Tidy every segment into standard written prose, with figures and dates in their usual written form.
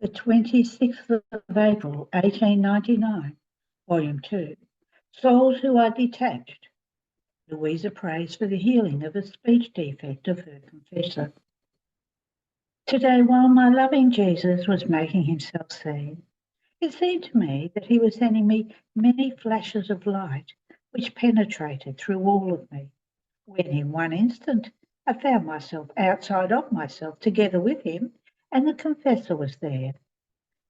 The 26th of April, 1899, Volume 2. Souls Who Are Detached. Louisa prays for the healing of a speech defect of her confessor. Today, while my loving Jesus was making himself seen, it seemed to me that he was sending me many flashes of light which penetrated through all of me, when in one instant I found myself outside of myself together with him, and the confessor was there.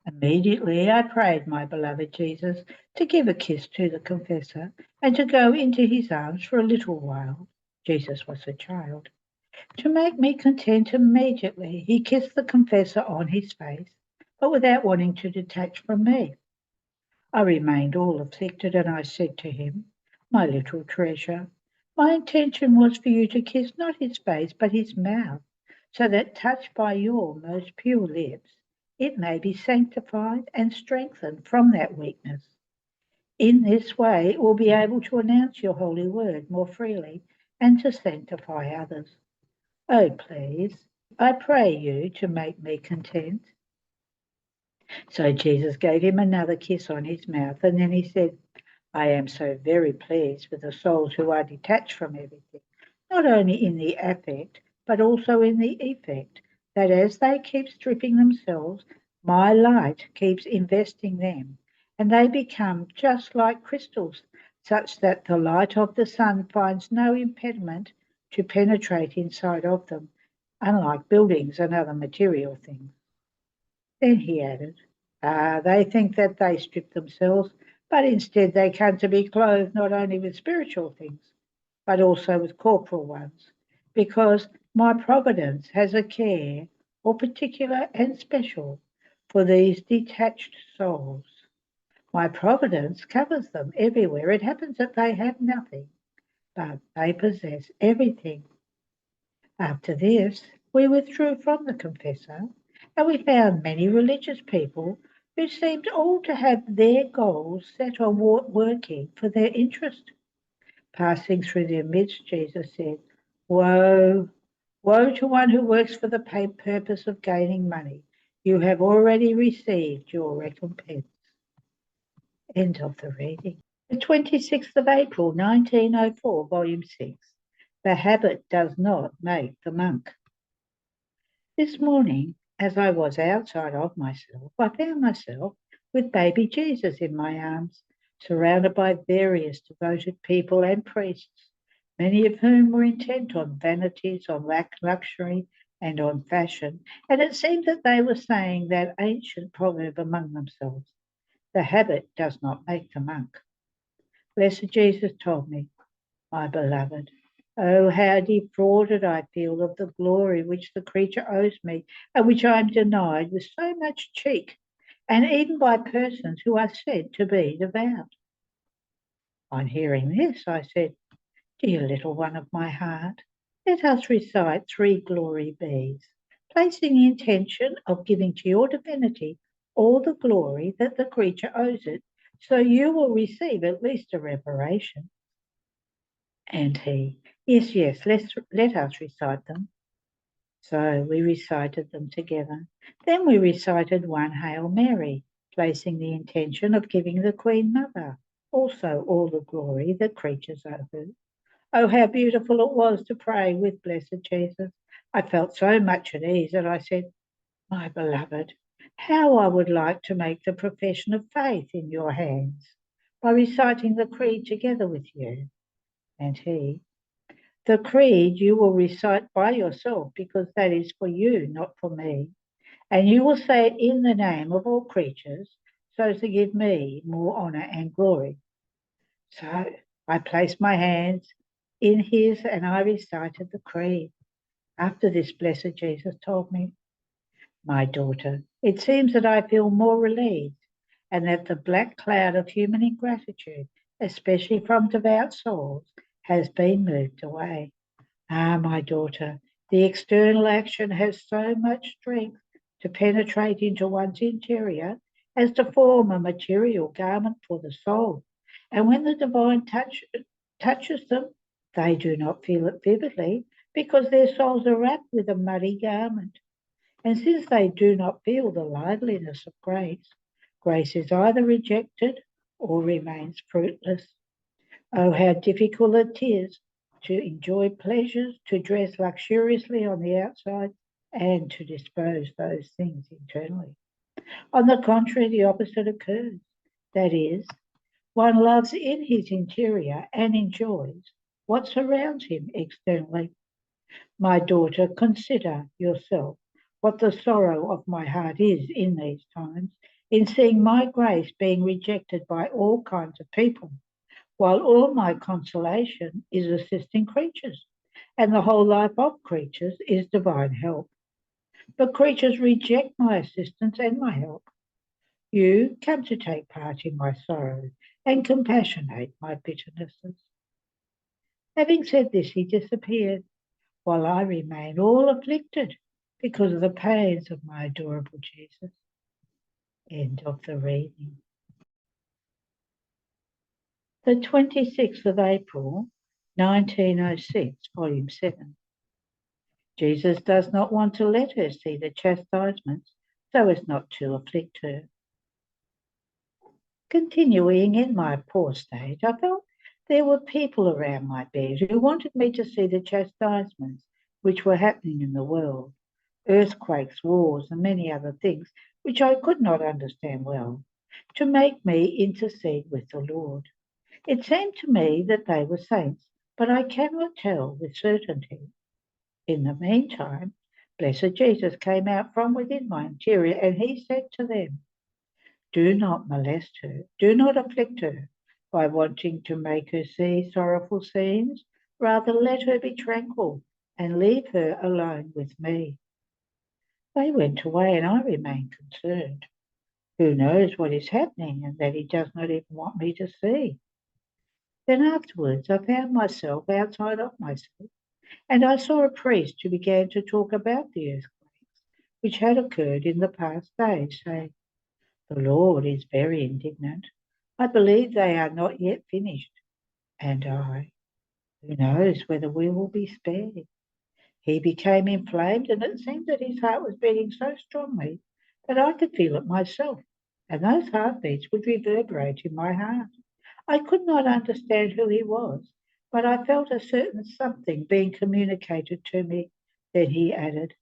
Immediately I prayed my beloved Jesus to give a kiss to the confessor and to go into his arms for a little while. Jesus was a child. To make me content immediately, he kissed the confessor on his face, but without wanting to detach from me. I remained all afflicted, and I said to him, "My little treasure, my intention was for you to kiss not his face but his mouth, so that touched by your most pure lips, it may be sanctified and strengthened from that weakness. In this way it will be able to announce your holy word more freely and to sanctify others. Oh, please, I pray you to make me content." So Jesus gave him another kiss on his mouth, and then he said, "I am so very pleased with the souls who are detached from everything, not only in the affect, but also in the effect, that as they keep stripping themselves, my light keeps investing them, and they become just like crystals, such that the light of the sun finds no impediment to penetrate inside of them, unlike buildings and other material things." Then he added, they think that they strip themselves, but instead they come to be clothed not only with spiritual things, but also with corporal ones, because my providence has a care, or particular and special, for these detached souls. My providence covers them everywhere. It happens that they have nothing, but they possess everything. After this, we withdrew from the confessor, and we found many religious people who seemed all to have their goals set on working for their interest. Passing through their midst, Jesus said, "Woe, woe to one who works for the purpose of gaining money. You have already received your recompense." End of the reading. The 26th of April, 1904, Volume 6. The habit does not make the monk. This morning, as I was outside of myself, I found myself with baby Jesus in my arms, surrounded by various devoted people and priests, many of whom were intent on vanities, on luxury, and on fashion, and it seemed that they were saying that ancient proverb among themselves, "The habit does not make the monk." Blessed Jesus told me, "My beloved, oh, how defrauded I feel of the glory which the creature owes me, and which I am denied with so much cheek, and even by persons who are said to be devout." On hearing this, I said, "Dear little one of my heart, let us recite 3 glory bees, placing the intention of giving to your divinity all the glory that the creature owes it, so you will receive at least a reparation." And he, "Yes, yes, let us recite them." So we recited them together. Then we recited one Hail Mary, placing the intention of giving the Queen Mother also all the glory that creatures owe her. Oh, how beautiful it was to pray with Blessed Jesus. I felt so much at ease that I said, "My beloved, how I would like to make the profession of faith in your hands by reciting the creed together with you." And he, "The creed you will recite by yourself, because that is for you, not for me. And you will say it in the name of all creatures, so as to give me more honour and glory." So I placed my hands in his and I recited the creed. After this, Blessed Jesus told me, "My daughter, it seems that I feel more relieved, and that the black cloud of human ingratitude, especially from devout souls, has been moved away. Ah, my daughter, the external action has so much strength to penetrate into one's interior as to form a material garment for the soul. And when the divine touch touches them, they do not feel it vividly, because their souls are wrapped with a muddy garment. And since they do not feel the liveliness of grace, grace is either rejected or remains fruitless. Oh, how difficult it is to enjoy pleasures, to dress luxuriously on the outside, and to dispose those things internally. On the contrary, the opposite occurs. That is, one loves in his interior and enjoys what surrounds him externally. My daughter, consider yourself what the sorrow of my heart is in these times, in seeing my grace being rejected by all kinds of people, while all my consolation is assisting creatures, and the whole life of creatures is divine help. But creatures reject my assistance and my help. You come to take part in my sorrow and compassionate my bitternesses. Having said this, he disappeared, while I remain all afflicted because of the pains of my adorable Jesus. End of the reading. The 26th of April, 1906, Volume 7. Jesus does not want to let her see the chastisements so as not to afflict her. Continuing in my poor state, I felt there were people around my bed who wanted me to see the chastisements which were happening in the world, earthquakes, wars, and many other things which I could not understand well, to make me intercede with the Lord. It seemed to me that they were saints, but I cannot tell with certainty. In the meantime, blessed Jesus came out from within my interior, and he said to them, do not molest her, do not afflict her by wanting to make her see sorrowful scenes. Rather, let her be tranquil and leave her alone with me. They went away, and I remained concerned. Who knows what is happening, and that he does not even want me to see? Then afterwards, I found myself outside of myself, and I saw a priest who began to talk about the earthquakes which had occurred in the past days, saying, the Lord is very indignant. I believe they are not yet finished. And who knows whether we will be spared? He became inflamed, and it seemed that his heart was beating so strongly that I could feel it myself, and those heartbeats would reverberate in my heart. I could not understand who he was, but I felt a certain something being communicated to me. Then he added,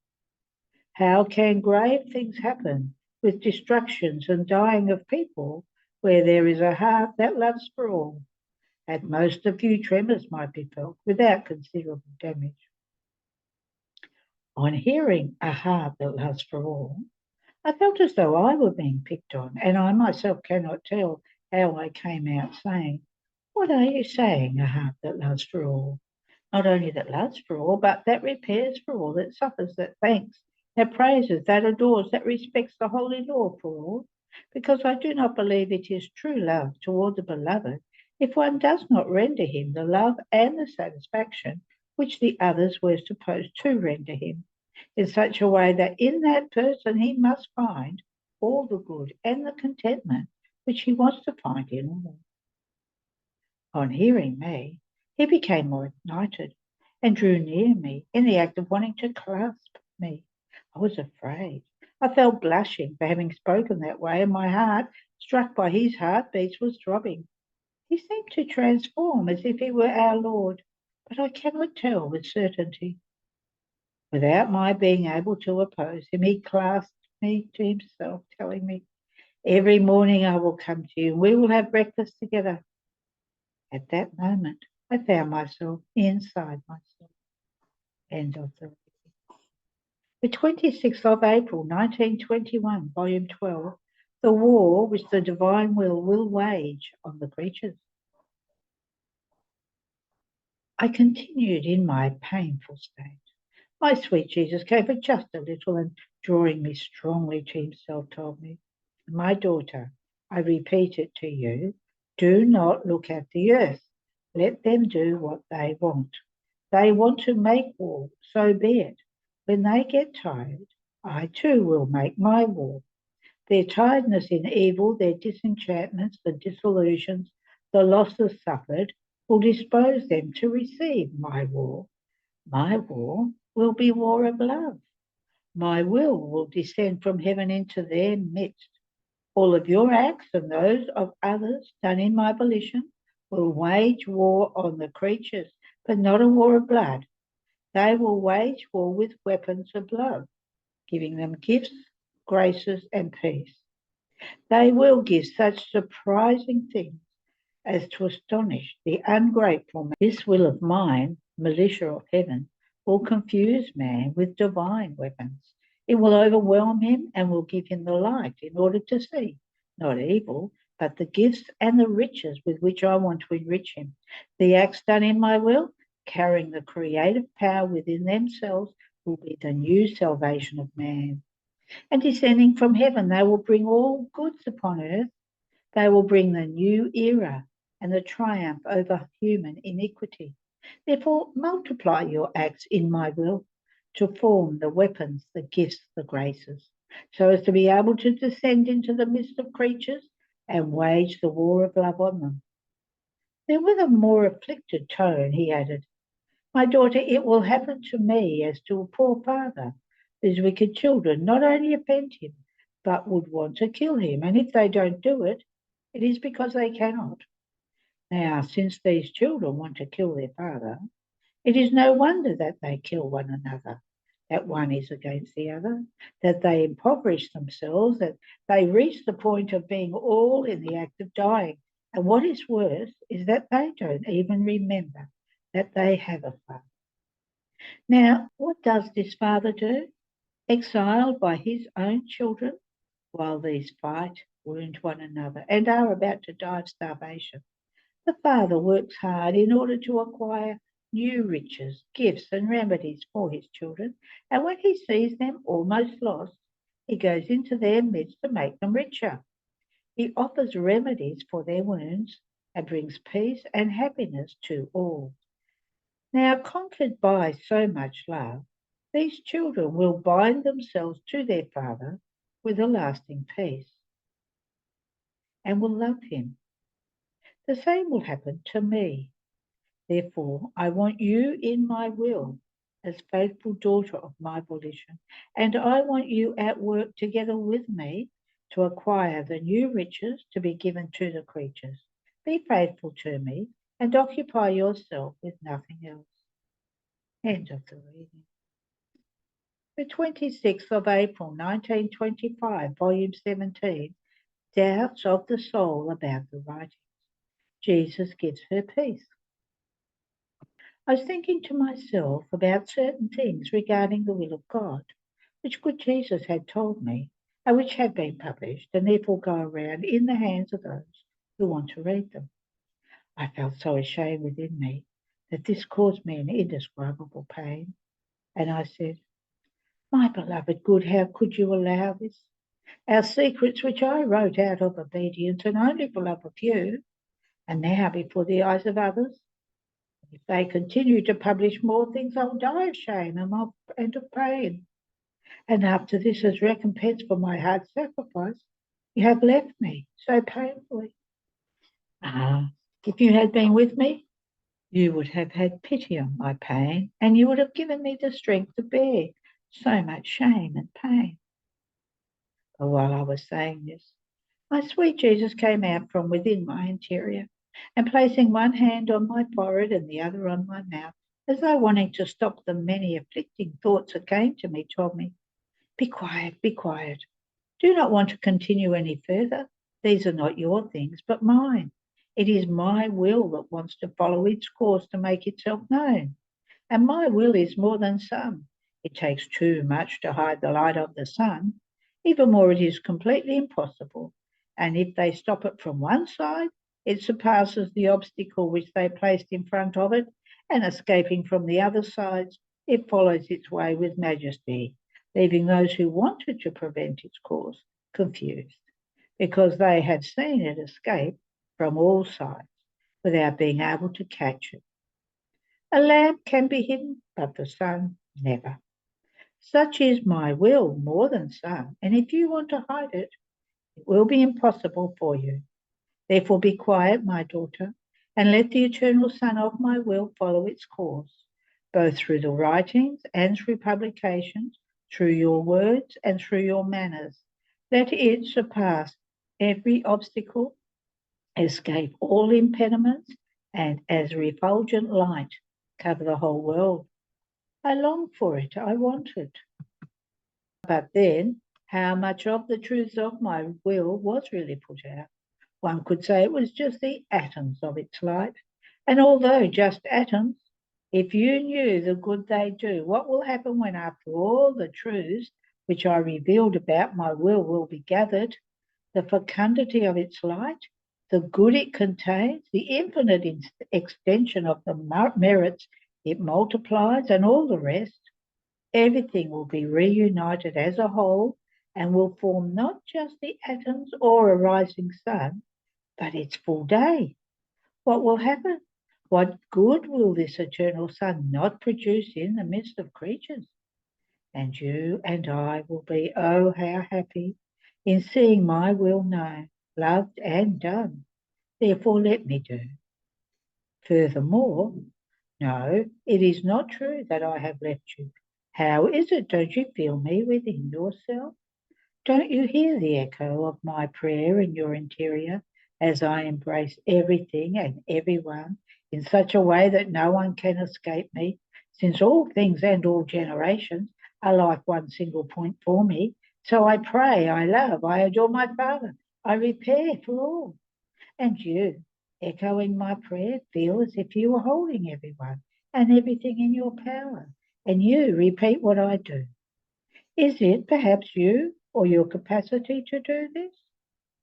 how can grave things happen with destructions and dying of people where there is a heart that loves for all? At most, a few tremors might be felt without considerable damage. On hearing a heart that loves for all, I felt as though I were being picked on, and I myself cannot tell how I came out saying, what are you saying, a heart that loves for all? Not only that loves for all, but that repairs for all, that suffers, that thanks, that praises, that adores, that respects the holy law for all, because I do not believe it is true love toward the beloved if one does not render him the love and the satisfaction which the others were supposed to render him, in such a way that in that person he must find all the good and the contentment which he wants to find in all. On hearing me, he became more ignited and drew near me in the act of wanting to clasp me. I was afraid. I felt blushing for having spoken that way, and my heart, struck by his heartbeats, was throbbing. He seemed to transform as if he were our Lord, but I cannot tell with certainty. Without my being able to oppose him, he clasped me to himself, telling me, every morning I will come to you, and we will have breakfast together. At that moment, I found myself inside myself. End of the reading. The 26th of April, 1921, Volume 12, The War Which the Divine Will Wage on the Creatures. I continued in my painful state. My sweet Jesus came for just a little, and drawing me strongly to himself, told me, my daughter, I repeat it to you, do not look at the earth. Let them do what they want. They want to make war, so be it. When they get tired, I too will make my war. Their tiredness in evil, their disenchantments, the disillusions, the losses suffered, will dispose them to receive my war. My war will be war of love. My will descend from heaven into their midst. All of your acts and those of others done in my volition will wage war on the creatures, but not a war of blood. They will wage war with weapons of love, giving them gifts, graces, and peace. They will give such surprising things as to astonish the ungrateful man. This will of mine, militia of heaven, will confuse man with divine weapons. It will overwhelm him and will give him the light in order to see, not evil, but the gifts and the riches with which I want to enrich him. The acts done in my will, carrying the creative power within themselves, will be the new salvation of man. And descending from heaven, they will bring all goods upon earth. They will bring the new era and the triumph over human iniquity. Therefore, multiply your acts in my will to form the weapons, the gifts, the graces, so as to be able to descend into the midst of creatures and wage the war of love on them. Then, with a more afflicted tone, he added, My daughter, it will happen to me as to a poor father whose wicked children not only offend him, but would want to kill him. And if they don't do it, it is because they cannot. Now, since these children want to kill their father, it is no wonder that they kill one another, that one is against the other, that they impoverish themselves, that they reach the point of being all in the act of dying. And what is worse is that they don't even remember that they have a father. Now, what does this father do? Exiled by his own children, while these fight, wound one another, and are about to die of starvation. The father works hard in order to acquire new riches, gifts, and remedies for his children, and when he sees them almost lost, he goes into their midst to make them richer. He offers remedies for their wounds and brings peace and happiness to all. Now, conquered by so much love, these children will bind themselves to their father with a lasting peace and will love him. The same will happen to me. Therefore, I want you in my will as faithful daughter of my volition, and I want you at work together with me to acquire the new riches to be given to the creatures. Be faithful to me and occupy yourself with nothing else. End of the reading. The 26th of April, 1925, Volume 17, Doubts of the Soul about the Writings. Jesus gives her peace. I was thinking to myself about certain things regarding the will of God, which good Jesus had told me, and which have been published, and therefore go around in the hands of those who want to read them. I felt so ashamed within me that this caused me an indescribable pain, and I said, My beloved good, how could you allow this? Our secrets, which I wrote out of obedience and only for love of you, and now before the eyes of others, if they continue to publish more things, I'll die of shame and of pain. And after this, as recompense for my hard sacrifice, you have left me so painfully. If you had been with me, you would have had pity on my pain, and you would have given me the strength to bear so much shame and pain. But while I was saying this, my sweet Jesus came out from within my interior, and placing one hand on my forehead and the other on my mouth, as though wanting to stop the many afflicting thoughts that came to me, told me, Be quiet, be quiet. Do not want to continue any further. These are not your things, but mine. It is my will that wants to follow its course to make itself known. And my will is more than some. It takes too much to hide the light of the sun. Even more, it is completely impossible. And if they stop it from one side, it surpasses the obstacle which they placed in front of it, and escaping from the other sides, it follows its way with majesty, leaving those who wanted to prevent its course confused, because they had seen it escape from all sides without being able to catch it. A lamp can be hidden, but the sun never. Such is my will more than some, and if you want to hide it, it will be impossible for you. Therefore be quiet, my daughter, and let the eternal sun of my will follow its course, both through the writings and through publications, through your words and through your manners. Let it surpass every obstacle, escape all impediments, and as refulgent light cover the whole world. I long for it, I want it. But then, how much of the truths of my will was really put out? One could say it was just the atoms of its light. And although just atoms, if you knew the good they do, what will happen when after all the truths which I revealed about my will be gathered, the fecundity of its light, the good it contains, the infinite extension of the merits it multiplies, and all the rest, everything will be reunited as a whole and will form not just the atoms or a rising sun, but its full day. What will happen? What good will this eternal sun not produce in the midst of creatures? And you and I will be, oh, how happy in seeing my will known, loved and done. Therefore let me do. Furthermore, no, it is not true that I have left you. How is it? Don't you feel me within yourself? Don't you hear the echo of my prayer in your interior as I embrace everything and everyone in such a way that no one can escape me, since all things and all generations are like one single point for me? So I pray, I love, I adore my Father, I repair for all. And you, echoing my prayer, feel as if you were holding everyone and everything in your power, and you repeat what I do. Is it perhaps you or your capacity to do this?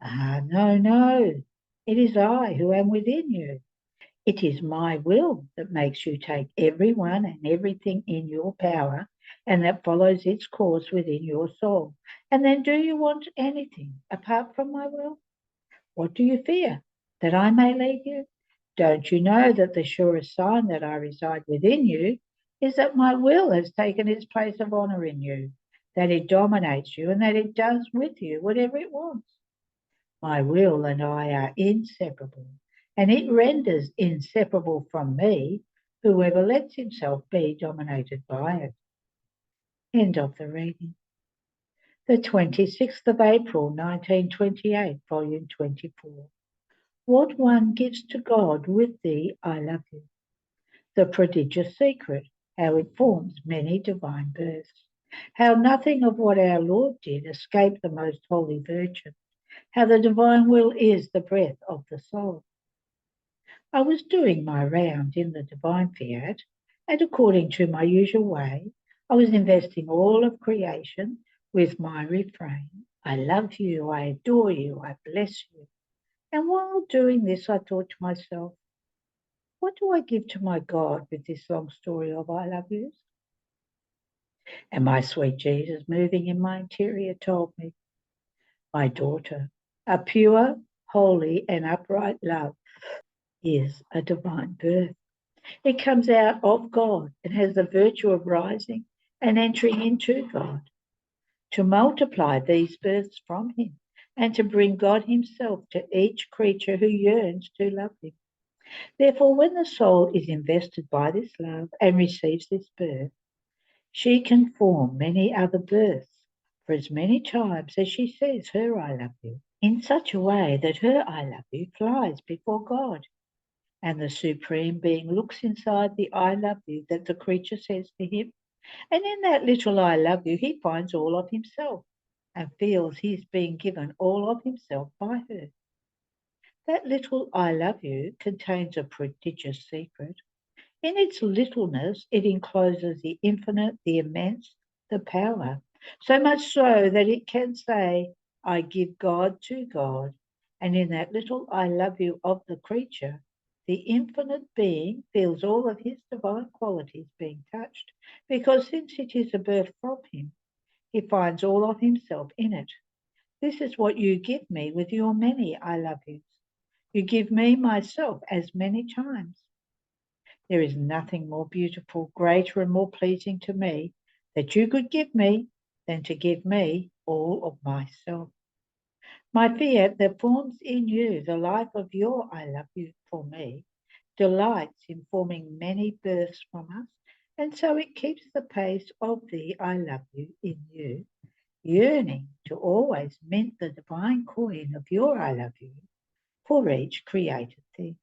Ah, no, no. It is I who am within you. It is my will that makes you take everyone and everything in your power and that follows its course within your soul. And then do you want anything apart from my will? What do you fear? That I may leave you? Don't you know that the surest sign that I reside within you is that my will has taken its place of honour in you, that it dominates you, and that it does with you whatever it wants? My will and I are inseparable, and it renders inseparable from me whoever lets himself be dominated by it. End of the reading. The 26th of April, 1928, volume 24. What one gives to God with thee, I love you. The prodigious secret, how it forms many divine births. How nothing of what our Lord did escaped the most holy Virgin. How the divine will is the breath of the soul. I was doing my round in the divine fiat, and according to my usual way, I was investing all of creation with my refrain. I love you, I adore you, I bless you. And while doing this, I thought to myself, what do I give to my God with this long story of I love yous? And my sweet Jesus, moving in my interior, told me, my daughter, a pure, holy, and upright love is a divine birth. It comes out of God and has the virtue of rising and entering into God, to multiply these births from him and to bring God himself to each creature who yearns to love him. Therefore, when the soul is invested by this love and receives this birth, she can form many other births for as many times as she says her I love you, in such a way that her I love you flies before God, and the Supreme Being looks inside the I love you that the creature says to him, and in that little I love you he finds all of himself and feels he's being given all of himself by her. That little I love you contains a prodigious secret. In its littleness, it encloses the infinite, the immense, the power, so much so that it can say, I give God to God. And in that little I love you of the creature, the infinite being feels all of his divine qualities being touched, because since it is a birth from him, he finds all of himself in it. This is what you give me with your many I love yous. You give me myself as many times. There is nothing more beautiful, greater, and more pleasing to me that you could give me than to give me all of myself. My fiat that forms in you the life of your I love you for me delights in forming many births from us and so it keeps the pace of the I love you in you, yearning to always mint the divine coin of your I love you for each created thing.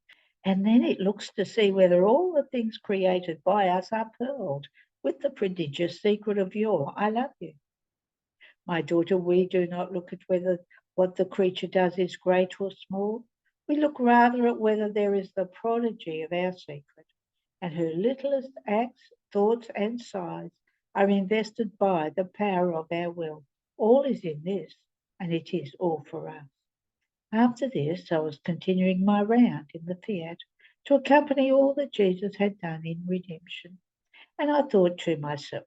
And then it looks to see whether all the things created by us are pearled with the prodigious secret of your I love you. My daughter, we do not look at whether what the creature does is great or small. We look rather at whether there is the prodigy of our secret, and her littlest acts, thoughts, and sighs are invested by the power of our will. All is in this, and it is all for us. After this, I was continuing my round in the Fiat to accompany all that Jesus had done in redemption, and I thought to myself,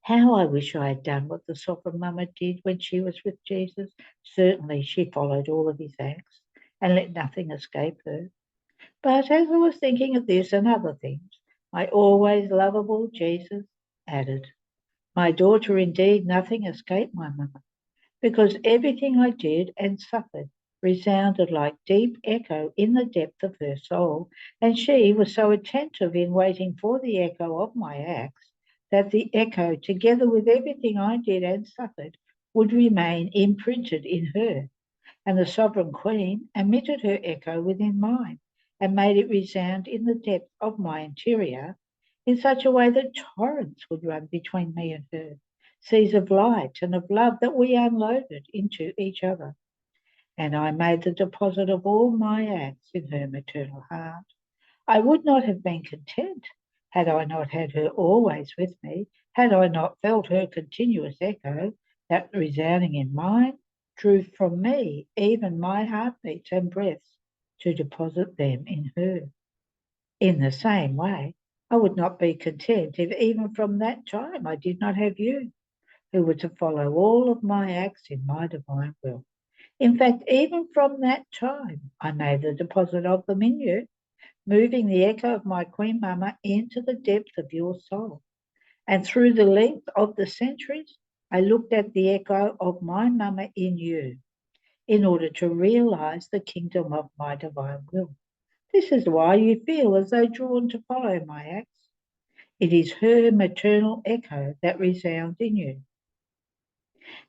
how I wish I had done what the Sovereign Mama did when she was with Jesus. Certainly she followed all of his acts and let nothing escape her. But as I was thinking of this and other things, my always lovable Jesus added, my daughter, indeed nothing escaped my mama, because everything I did and suffered resounded like deep echo in the depth of her soul, and she was so attentive in waiting for the echo of my acts that the echo, together with everything I did and suffered, would remain imprinted in her. And the sovereign queen emitted her echo within mine, and made it resound in the depth of my interior in such a way that torrents would run between me and her, seas of light and of love that we unloaded into each other. And I made the deposit of all my acts in her maternal heart. I would not have been content had I not had her always with me, had I not felt her continuous echo, that resounding in mine drew from me even my heartbeats and breaths to deposit them in her. In the same way, I would not be content if even from that time I did not have you, who were to follow all of my acts in my divine will. In fact, even from that time, I made the deposit of them in you, moving the echo of my Queen Mama into the depth of your soul. And through the length of the centuries, I looked at the echo of my Mama in you in order to realize the kingdom of my divine will. This is why you feel as though drawn to follow my acts. It is her maternal echo that resounds in you.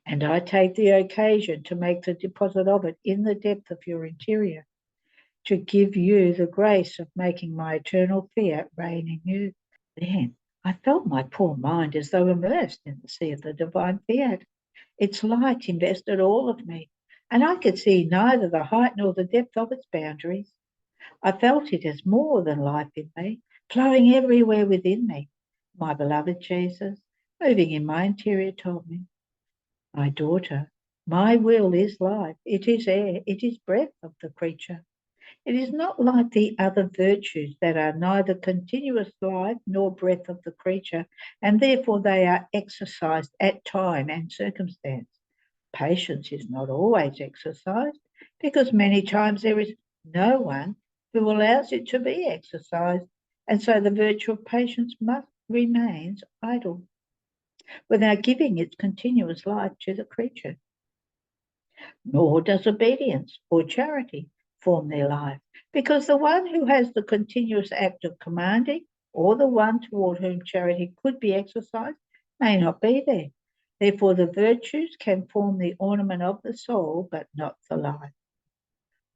And I take the occasion to make the deposit of it in the depth of your interior, to give you the grace of making my eternal fiat reign in you. Then I felt my poor mind as though immersed in the sea of the divine fiat. Its light invested all of me, and I could see neither the height nor the depth of its boundaries. I felt it as more than life in me, flowing everywhere within me. My beloved Jesus, moving in my interior, told me, my daughter, my will is life, it is air, it is breath of the creature. It is not like the other virtues that are neither continuous life nor breath of the creature, and therefore they are exercised at time and circumstance. Patience is not always exercised, because many times there is no one who allows it to be exercised, and so the virtue of patience must remains idle, without giving its continuous life to the creature. Nor does obedience or charity form their life, because the one who has the continuous act of commanding, or the one toward whom charity could be exercised, may not be there. Therefore, the virtues can form the ornament of the soul, but not the life.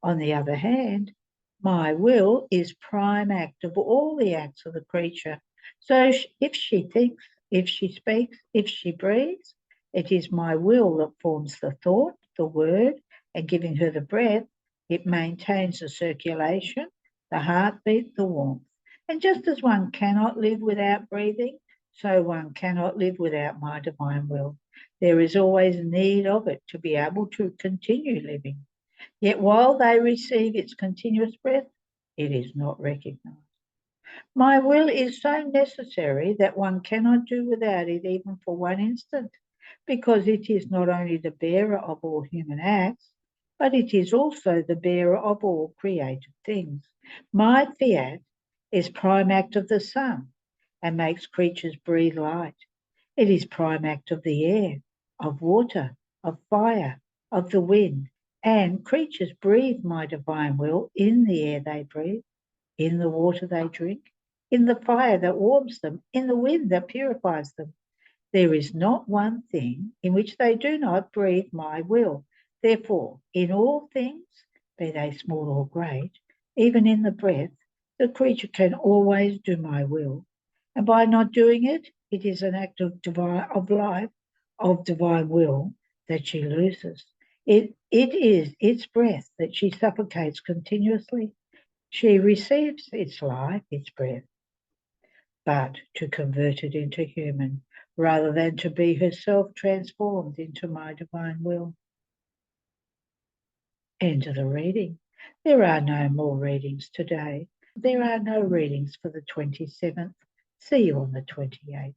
On the other hand, my will is prime act of all the acts of the creature. So if she thinks, if she speaks, if she breathes, it is my will that forms the thought, the word, and giving her the breath, it maintains the circulation, the heartbeat, the warmth. And just as one cannot live without breathing, so one cannot live without my divine will. There is always need of it to be able to continue living. Yet while they receive its continuous breath, it is not recognized. My will is so necessary that one cannot do without it even for one instant, because it is not only the bearer of all human acts, but it is also the bearer of all created things. My fiat is prime act of the sun and makes creatures breathe light. It is prime act of the air, of water, of fire, of the wind, and creatures breathe my divine will in the air they breathe, in the water they drink, in the fire that warms them, in the wind that purifies them. There is not one thing in which they do not breathe my will. Therefore, in all things, be they small or great, even in the breath, the creature can always do my will. And by not doing it, it is an act of divine will that she loses. It is its breath that she suffocates continuously. She receives its life, its breath, but to convert it into human, rather than to be herself transformed into my divine will. End of the reading. There are no more readings today. There are no readings for the 27th. See you on the 28th.